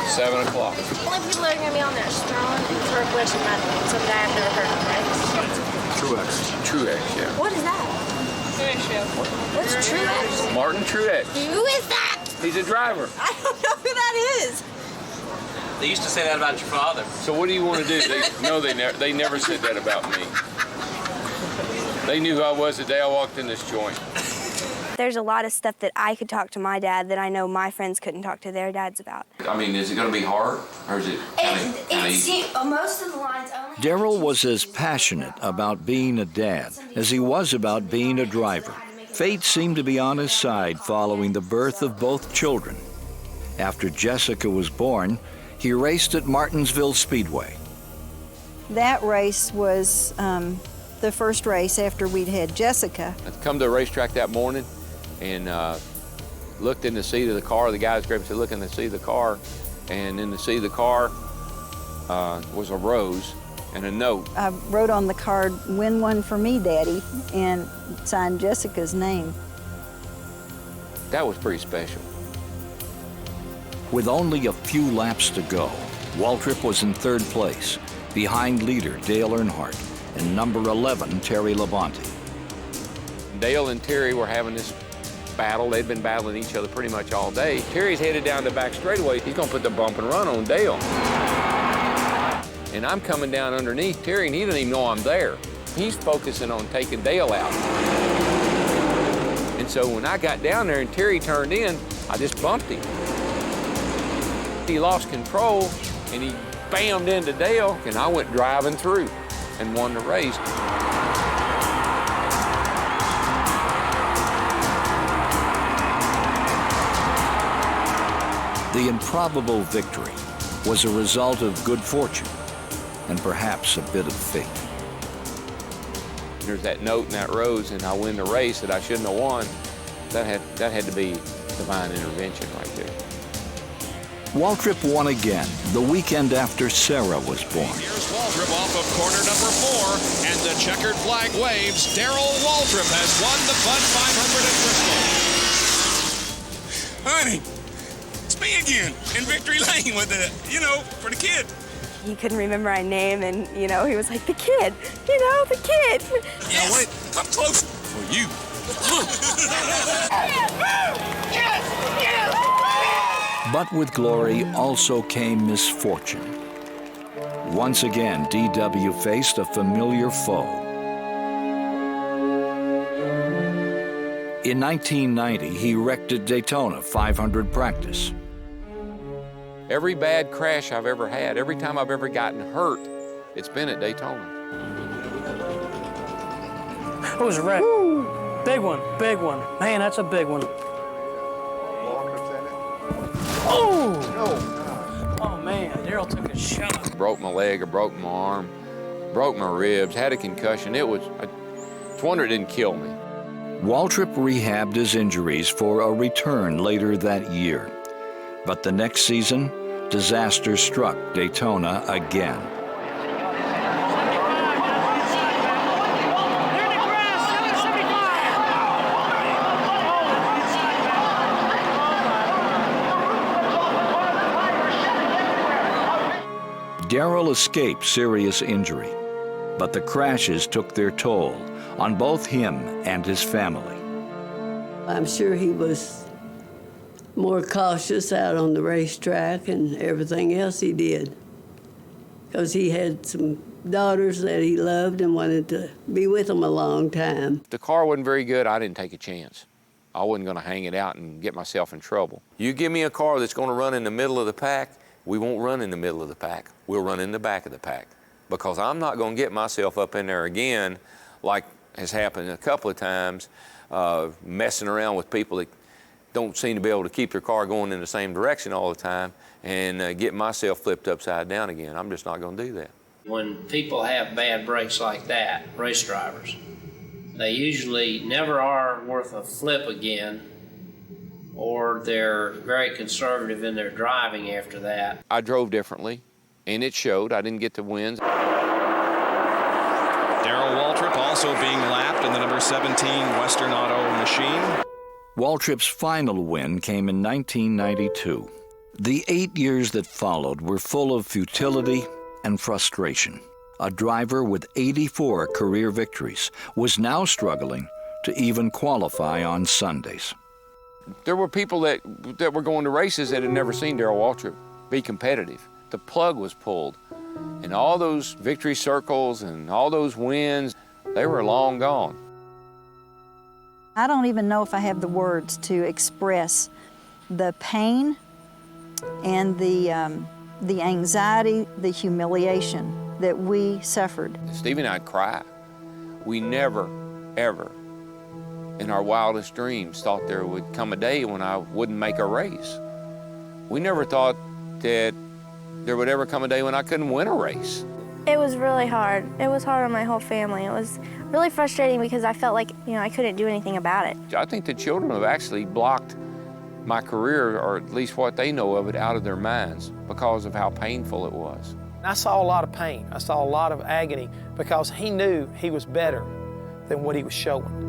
7 o'clock. Only people that are gonna be on there is Throwing and Turquoise and Madeline. Some guy I've never heard of, right? Truex. Truex, yeah. What is that? What's Truex? Martin Truex. Who is that? He's a driver. I don't know who that is. They used to say that about your father. So what do you want to do? They never said that about me. They knew who I was the day I walked in this joint. There's a lot of stuff that I could talk to my dad that I know my friends couldn't talk to their dads about. I mean, is it going to be hard, or is it kind of easy? Most of the lines only... Darrell was as passionate about being a dad as he was about being a driver. Fate seemed to be on his side following the birth of both children. After Jessica was born, he raced at Martinsville Speedway. That race was the first race after we'd had Jessica. I come to the racetrack that morning and looked in the seat of the car. The guys grabbed me and said, look in the seat of the car. And in the seat of the car was a rose and a note. I wrote on the card, "Win one for me, Daddy," and signed Jessica's name. That was pretty special. With only a few laps to go, Waltrip was in third place, behind leader Dale Earnhardt and number 11, Terry Labonte. Dale and Terry were having this battle. They'd been battling each other pretty much all day. Terry's headed down the back straightaway. He's gonna put the bump and run on Dale. And I'm coming down underneath Terry, and he doesn't even know I'm there. He's focusing on taking Dale out. And so when I got down there and Terry turned in, I just bumped him. He lost control, and he bammed into Dale, and I went driving through and won the race. The improbable victory was a result of good fortune and perhaps a bit of fate. There's that note in that rose, and I win the race that I shouldn't have won. That had to be divine intervention right there. Waltrip won again the weekend after Sarah was born. Here's Waltrip off of corner number 4, and the checkered flag waves. Darrell Waltrip has won the Bud 500 at Bristol. Honey, it's me again in victory lane with the, for the kid. He couldn't remember my name, and, he was like, the kid, the kid. Yes, wait, I'm close for you. But with glory also came misfortune. Once again, DW faced a familiar foe. In 1990, he wrecked at Daytona 500 practice. Every bad crash I've ever had, every time I've ever gotten hurt, it's been at Daytona. It was a wreck. Woo. Big one, big one. Man, that's a big one. Oh man, Darrell took a shot. Broke my leg, I broke my arm, broke my ribs, had a concussion. It's a wonder it didn't kill me. Waltrip rehabbed his injuries for a return later that year. But the next season, disaster struck Daytona again. Darrell escaped serious injury, but the crashes took their toll on both him and his family. I'm sure he was more cautious out on the racetrack and everything else he did, because he had some daughters that he loved and wanted to be with them a long time. If the car wasn't very good, I didn't take a chance. I wasn't going to hang it out and get myself in trouble. You give me a car that's going to run in the middle of the pack, we won't run in the middle of the pack. We'll run in the back of the pack, because I'm not going to get myself up in there again, like has happened a couple of times, messing around with people that don't seem to be able to keep their car going in the same direction all the time, and get myself flipped upside down again. I'm just not going to do that. When people have bad breaks like that, race drivers, they usually never are worth a flip again, or they're very conservative in their driving after that. I drove differently, and it showed. I didn't get the wins. Darrell Waltrip also being lapped in the number 17 Western Auto machine. Waltrip's final win came in 1992. The 8 years that followed were full of futility and frustration. A driver with 84 career victories was now struggling to even qualify on Sundays. There were people that were going to races that had never seen Darrell Waltrip be competitive. The plug was pulled, and all those victory circles and all those wins, they were long gone. I don't even know if I have the words to express the pain and the anxiety, the humiliation that we suffered. Stevie and I'd cry. We never, ever, in our wildest dreams, thought there would come a day when I wouldn't make a race. We never thought that there would ever come a day when I couldn't win a race. It was really hard. It was hard on my whole family. It was really frustrating because I felt like, I couldn't do anything about it. I think the children have actually blocked my career, or at least what they know of it, out of their minds because of how painful it was. I saw a lot of pain. I saw a lot of agony because he knew he was better than what he was showing.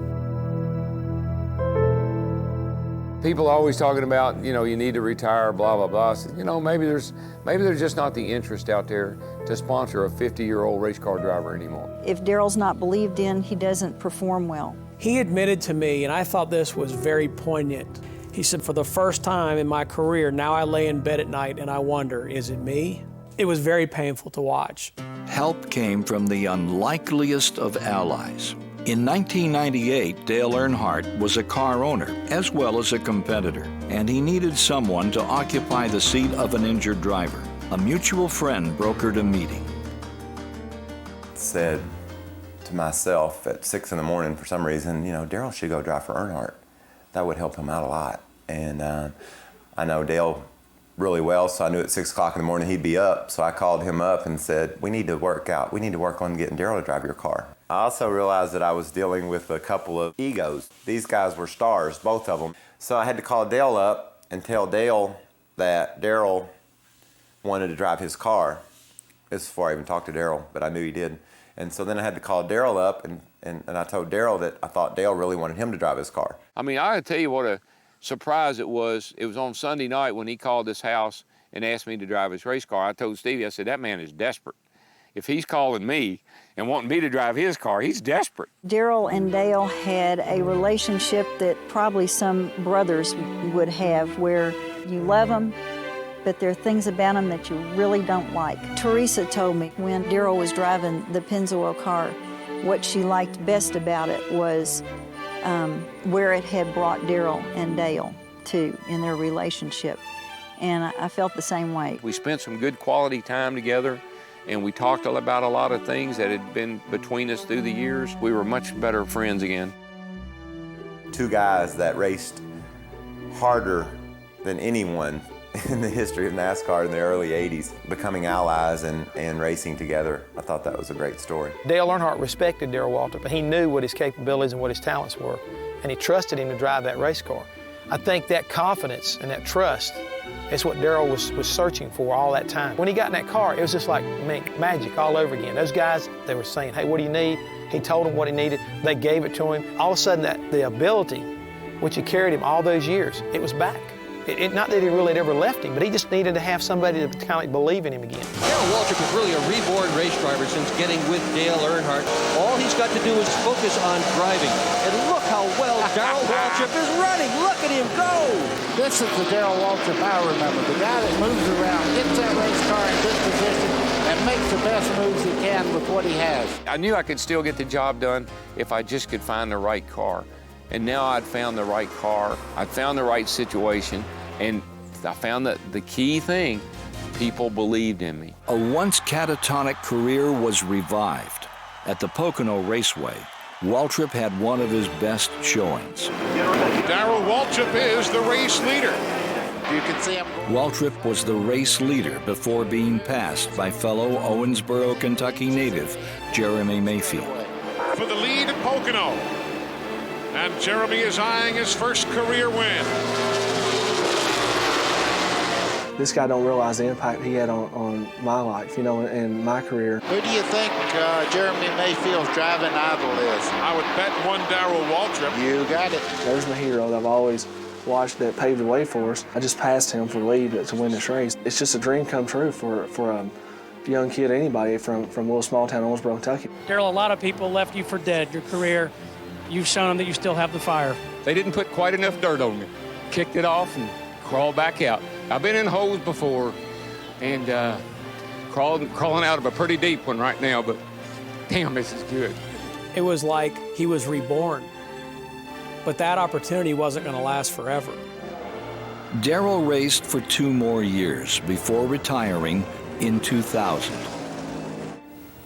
People are always talking about, you need to retire, blah, blah, blah. I said, maybe there's just not the interest out there to sponsor a 50-year-old race car driver anymore. If Darrell's not believed in, he doesn't perform well. He admitted to me, and I thought this was very poignant. He said, for the first time in my career, now I lay in bed at night and I wonder, is it me? It was very painful to watch. Help came from the unlikeliest of allies. In 1998, Dale Earnhardt was a car owner as well as a competitor, and he needed someone to occupy the seat of an injured driver. A mutual friend brokered a meeting. Said to myself at 6 in the morning, for some reason, Darrell should go drive for Earnhardt. That would help him out a lot. And I know Dale really well, so I knew at 6 o'clock in the morning he'd be up. So I called him up and said, we need to work out. We need to work on getting Darrell to drive your car. I also realized that I was dealing with a couple of egos. These guys were stars, both of them. So I had to call Dale up and tell Dale that Darrell wanted to drive his car. This is before I even talked to Darrell, but I knew he did. And so then I had to call Darrell up, and I told Darrell that I thought Dale really wanted him to drive his car. I mean, I gotta tell you what a surprise it was. It was on Sunday night when he called this house and asked me to drive his race car. I told Stevie, I said, that man is desperate. If he's calling me and wanting me to drive his car, he's desperate. Darrell and Dale had a relationship that probably some brothers would have, where you love them, but there are things about them that you really don't like. Teresa told me when Darrell was driving the Pennzoil car, what she liked best about it was where it had brought Darrell and Dale to in their relationship. And I felt the same way. We spent some good quality time together, and we talked about a lot of things that had been between us through the years. We were much better friends again. Two guys that raced harder than anyone in the history of NASCAR in the early 80s, becoming allies and racing together. I thought that was a great story. Dale Earnhardt respected Darrell Waltrip, and he knew what his capabilities and what his talents were, and he trusted him to drive that race car. I think that confidence and that trust is what Darrell was searching for all that time. When he got in that car, it was just like magic all over again. Those guys, they were saying, hey, what do you need? He told them what he needed. They gave it to him. All of a sudden, the ability which had carried him all those years, it was back. Not that he really had ever left him, but he just needed to have somebody to kind of like believe in him again. Darrell Waltrip is really a reborn race driver since getting with Dale Earnhardt. All he's got to do is focus on driving. And look how well Darrell Waltrip is running. Look at him go. This is the Darrell Waltrip I remember. The guy that moves around, gets that race car in good position, and makes the best moves he can with what he has. I knew I could still get the job done if I just could find the right car. And now I'd found the right car, I'd found the right situation, and I found that the key thing, people believed in me. A once catatonic career was revived. At the Pocono Raceway, Waltrip had one of his best showings. Darrell Waltrip is the race leader. You can see him. Waltrip was the race leader before being passed by fellow Owensboro, Kentucky native Jeremy Mayfield. For the lead at Pocono. And Jeremy is eyeing his first career win. This guy don't realize the impact he had on my life, and my career. Who do you think Jeremy Mayfield's driving idol is? I would bet one Darrell Waltrip. You got it. There's my hero that I've always watched that paved the way for us. I just passed him for the lead to win this race. It's just a dream come true for a young kid, anybody from a little small town, Owensboro, Kentucky. Darrell, a lot of people left you for dead. Your career, you've shown them that you still have the fire. They didn't put quite enough dirt on me. Kicked it off and crawled back out. I've been in holes before and crawling out of a pretty deep one right now, but damn, this is good. It was like he was reborn, but that opportunity wasn't going to last forever. Darrell raced for 2 more years before retiring in 2000.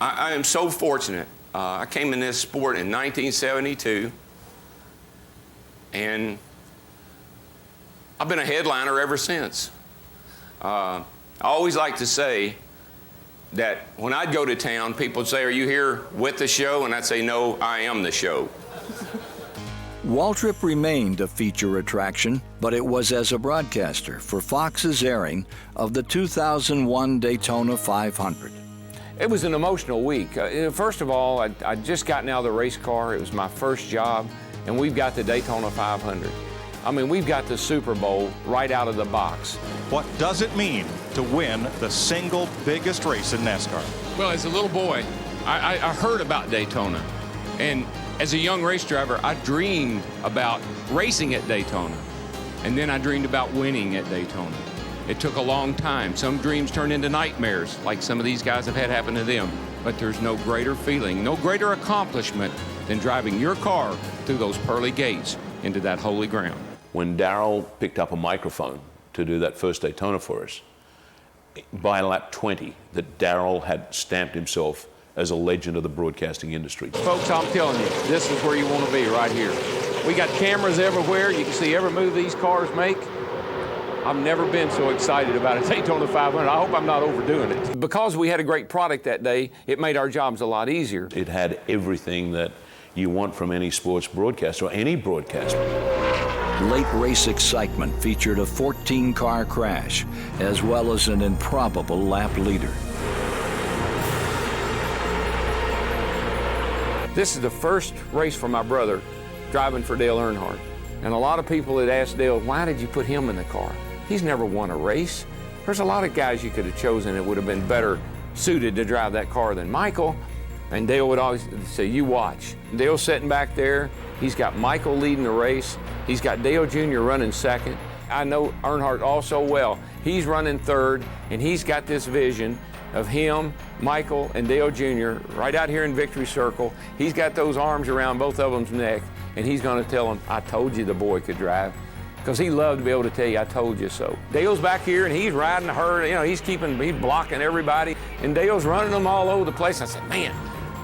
I am so fortunate. I came in this sport in 1972, and I've been a headliner ever since. I always like to say that when I'd go to town, people would say, "Are you here with the show?" And I'd say, "No, I am the show." Waltrip remained a feature attraction, but it was as a broadcaster for Fox's airing of the 2001 Daytona 500. It was an emotional week. First of all, I'd just gotten out of the race car. It was my first job, and we've got the Daytona 500. I mean, we've got the Super Bowl right out of the box. What does it mean to win the single biggest race in NASCAR? Well, as a little boy, I heard about Daytona. And as a young race driver, I dreamed about racing at Daytona. And then I dreamed about winning at Daytona. It took a long time. Some dreams turned into nightmares, like some of these guys have had happen to them. But there's no greater feeling, no greater accomplishment than driving your car through those pearly gates into that holy ground. When Darrell picked up a microphone to do that first Daytona for us, by lap 20, that Darrell had stamped himself as a legend of the broadcasting industry. Folks, I'm telling you, this is where you want to be, right here. We got cameras everywhere. You can see every move these cars make. I've never been so excited about a Daytona 500. I hope I'm not overdoing it. Because we had a great product that day, it made our jobs a lot easier. It had everything that you want from any sports broadcaster or any broadcaster. Late race excitement featured a 14-car crash, as well as an improbable lap leader. This is the first race for my brother driving for Dale Earnhardt. And a lot of people had asked Dale, why did you put him in the car? He's never won a race. There's a lot of guys you could have chosen that would have been better suited to drive that car than Michael. And Dale would always say, you watch. Dale's sitting back there. He's got Michael leading the race. He's got Dale Jr. running second. I know Earnhardt all so well. He's running third, and he's got this vision of him, Michael, and Dale Jr. right out here in Victory Circle. He's got those arms around both of them's neck, and he's going to tell them, I told you the boy could drive. Because he loved to be able to tell you, I told you so. Dale's back here, and he's riding the herd. You know, he's blocking everybody, and Dale's running them all over the place. I said, man,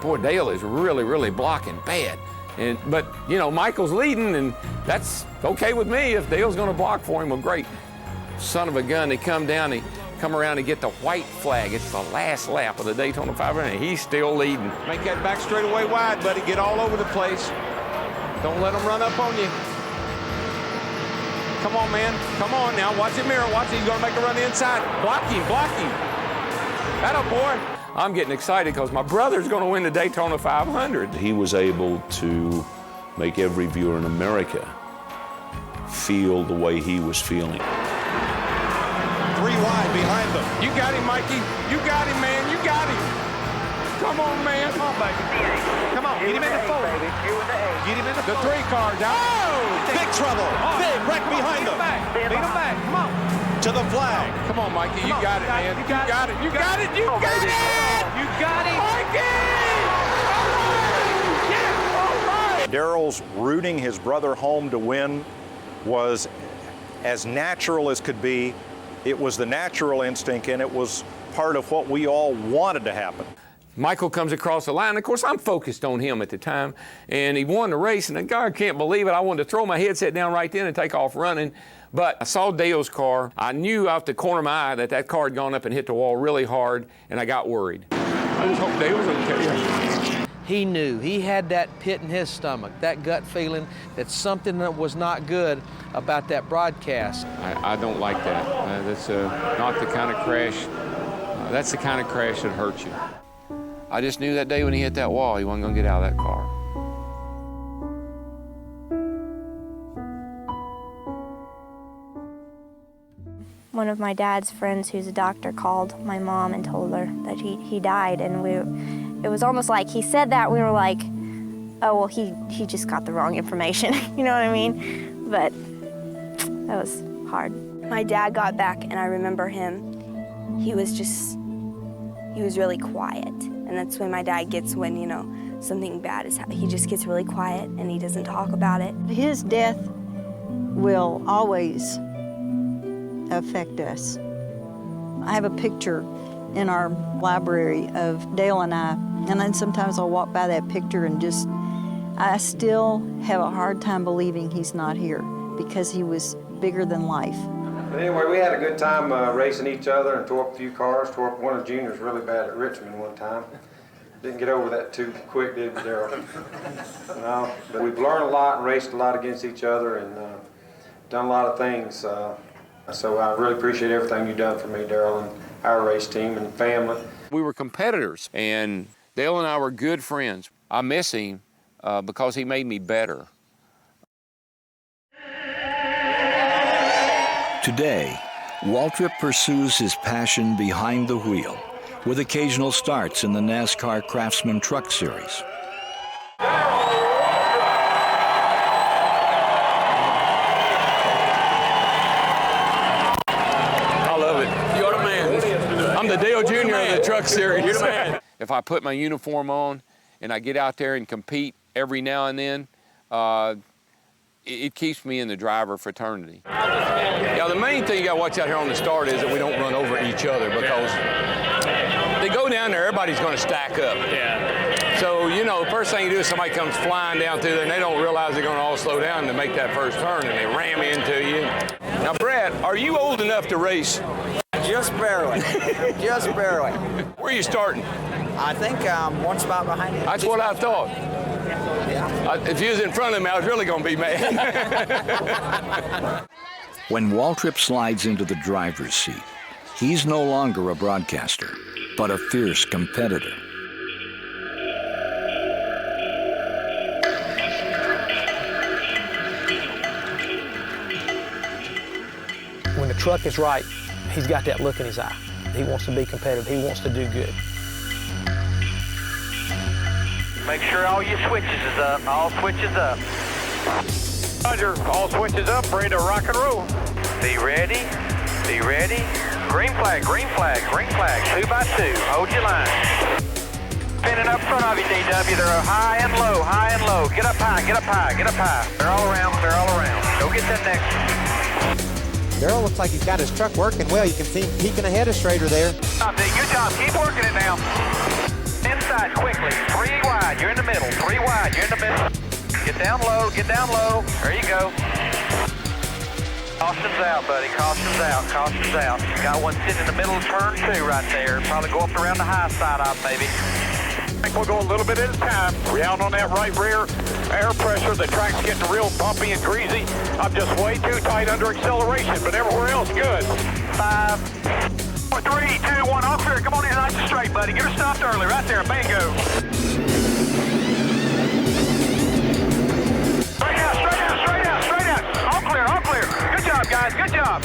boy, Dale is really, really blocking bad. But, you know, Michael's leading, and that's okay with me. If Dale's going to block for him, well, great. Son of a gun, they come down, they come around and get the white flag. It's the last lap of the Daytona 500, and he's still leading. Make that back straightaway wide, buddy. Get all over the place. Don't let them run up on you. Come on, man. Come on now. Watch the mirror. Watch it. He's going to make a run inside. Block him. Block him. Atta boy. I'm getting excited because my brother's going to win the Daytona 500. He was able to make every viewer in America feel the way he was feeling. 3 wide behind them. You got him, Mikey. You got him, man. You got him. Come on, man. Come on, baby. Come on, get him in the 4. Get him in the 4. The 3 car down. Oh! Big trouble. Big wreck behind them. Beat him back. Come on. To the flag. Come on, Mikey. You got it, man. You got it. You got it. You got it. You got it. Mikey! All right. Darrell's rooting his brother home to win was as natural as could be. It was the natural instinct, and it was part of what we all wanted to happen. Michael comes across the line. Of course, I'm focused on him at the time, and he won the race, and I can't believe it. I wanted to throw my headset down right then and take off running, but I saw Dale's car. I knew out the corner of my eye that car had gone up and hit the wall really hard, and I got worried. I just hope Dale was okay. He knew. He had that pit in his stomach, that gut feeling that something that was not good about that broadcast. I don't like that. That's not the kind of crash. That's the kind of crash that hurts you. I just knew that day when he hit that wall, he wasn't going to get out of that car. One of my dad's friends who's a doctor called my mom and told her that he died, and it was almost like he said that, we were like, oh, well, he just got the wrong information, you know what I mean? But that was hard. My dad got back, and I remember him, he was really quiet. And that's when my dad gets when, you know, something bad is happening. He just gets really quiet and he doesn't talk about it. His death will always affect us. I have a picture in our library of Dale and I, and then sometimes I'll walk by that picture and I still have a hard time believing he's not here because he was bigger than life. But anyway, we had a good time racing each other and tore up a few cars. Tore up one of Junior's really bad at Richmond one time. Didn't get over that too quick, did we, Darrell? No, but we've learned a lot and raced a lot against each other and done a lot of things. So I really appreciate everything you've done for me, Darrell, and our race team and family. We were competitors, and Dale and I were good friends. I miss him because he made me better. Today, Waltrip pursues his passion behind the wheel with occasional starts in the NASCAR Craftsman Truck Series. I love it. You're the man. I'm the Dale Jr. of the Truck Series. You're the man. If I put my uniform on and I get out there and compete every now and then, it keeps me in the driver fraternity. Yeah, the main thing you got to watch out here on the start is that we don't run over each other because they go down there, everybody's going to stack up. Yeah. So, you know, the first thing you do is somebody comes flying down through there and they don't realize they're going to all slow down to make that first turn and they ram into you. Now, Brad, are you old enough to race? Just barely. Just barely. Where are you starting? I think I'm one spot behind you. That's what I thought. If you was in front of me, I was really going to be mad. When Waltrip slides into the driver's seat, he's no longer a broadcaster, but a fierce competitor. When the truck is right, he's got that look in his eye. He wants to be competitive. He wants to do good. Make sure all your switches is up. All switches up. Roger, all switches up, ready to rock and roll. Be ready. Be ready. Green flag, green flag, green flag. 2 by 2. Hold your line. Spinning up front of you, DW. They're high and low, high and low. Get up high, get up high, get up high. They're all around, they're all around. Go get that next one. Darrell looks like he's got his truck working well. You can see him peeking ahead of Schrader there. Good job. Keep working it now. Inside quickly. 3 wide. You're in the middle. 3 wide. You're in the middle. Get down low. Get down low. There you go. Caution's out, buddy. Caution's out. Caution's out. Got one sitting in the middle of turn 2 right there. Probably go up around the high side up, maybe. I think we'll go a little bit at a time. Round on that right rear. Air pressure. The track's getting real bumpy and greasy. I'm just way too tight under acceleration, but everywhere else good. 5, 4, 3, 2, 1. All clear. Come on in. Nice and straight, buddy. Get her stopped early. Right there. Bingo. Straight out. Straight out. Straight out. Straight out. All clear. All clear. Good job, guys. Good job.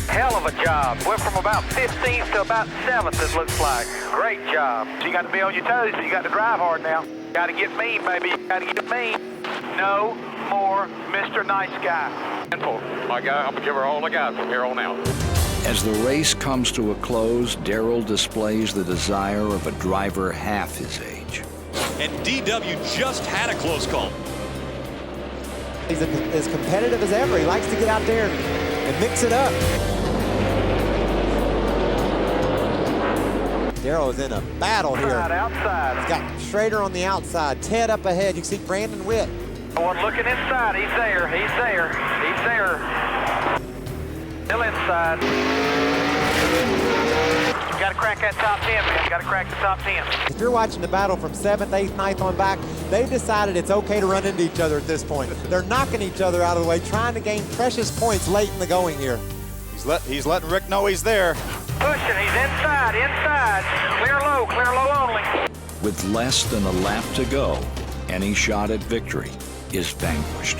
Hell of a job. Went from about 15th to about 7th, it looks like. Great job. So you got to be on your toes, so you got to drive hard now. Got to get mean, baby. Got to get mean. No more Mr. Nice Guy. My guy, I'm going to give her all I got from here on out. As the race comes to a close, Darrell displays the desire of a driver half his age. And DW just had a close call. He's as competitive as ever. He likes to get out there and mix it up. Darrell is in a battle here. Outside. He's got Schrader on the outside, Ted up ahead. You can see Brandon Witt. One looking inside. He's there. He's there. He's there. Still inside. You got to crack that top 10, man. You got to crack the top 10. If you're watching the battle from 7th, 8th, 9th on back, they've decided it's okay to run into each other at this point. They're knocking each other out of the way, trying to gain precious points late in the going here. He's letting Rick know he's there. Pushing. He's inside. Inside. Clear low only. With less than a lap to go, any shot at victory is vanquished.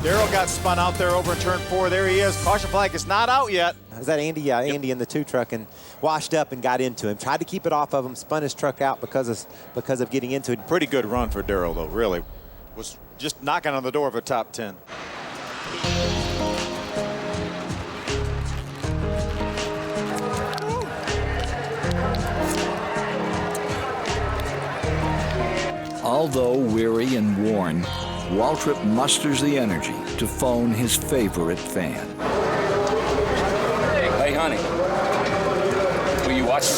Darrell got spun out there over in turn 4. There he is. Caution flag is not out yet. Is that Andy? Yeah, Andy in the 2 truck and washed up and got into him. Tried to keep it off of him, spun his truck out because of getting into it. Pretty good run for Darrell, though, really. Was just knocking on the door of a top 10. Although weary and worn, Waltrip musters the energy to phone his favorite fan. Hey, honey. Were you watching?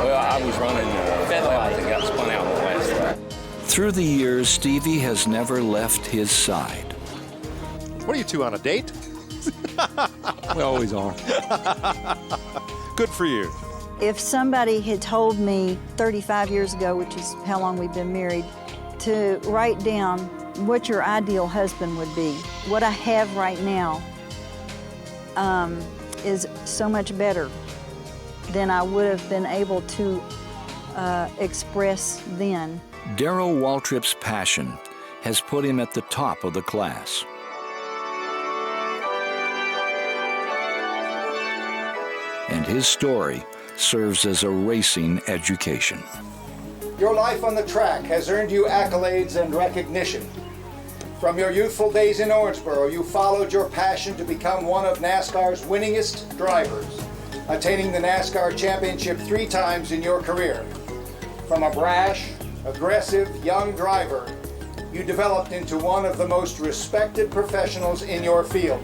Well, I was running and got spun out on the last lap. Through the years, Stevie has never left his side. What are you two on a date? We always are. Good for you. If somebody had told me 35 years ago, which is how long we've been married, to write down what your ideal husband would be, what I have right now is so much better than I would have been able to express then. Darrell Waltrip's passion has put him at the top of the class. And his story serves as a racing education. Your life on the track has earned you accolades and recognition. From your youthful days in Owensboro, you followed your passion to become one of NASCAR's winningest drivers, attaining the NASCAR championship 3 times in your career. From a brash, aggressive, young driver, you developed into one of the most respected professionals in your field,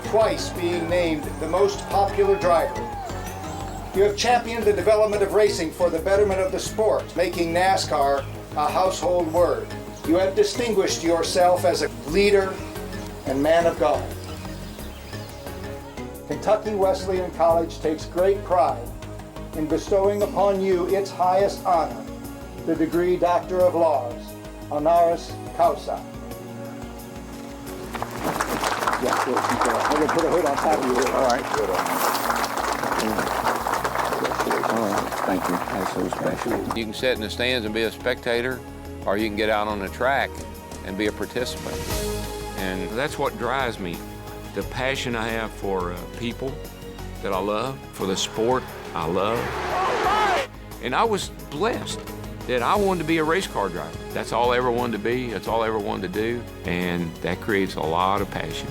twice being named the most popular driver. You have championed the development of racing for the betterment of the sport, making NASCAR a household word. You have distinguished yourself as a leader and man of God. Kentucky Wesleyan College takes great pride in bestowing upon you its highest honor, the degree Doctor of Laws, honoris causa. Yeah, good. I'm going to put a hood on top of you. All right. Good. All right. Thank you. That's so special. You can sit in the stands and be a spectator, or you can get out on the track and be a participant. And that's what drives me. The passion I have for people that I love, for the sport I love. And I was blessed that I wanted to be a race car driver. That's all I ever wanted to be. That's all I ever wanted to do. And that creates a lot of passion.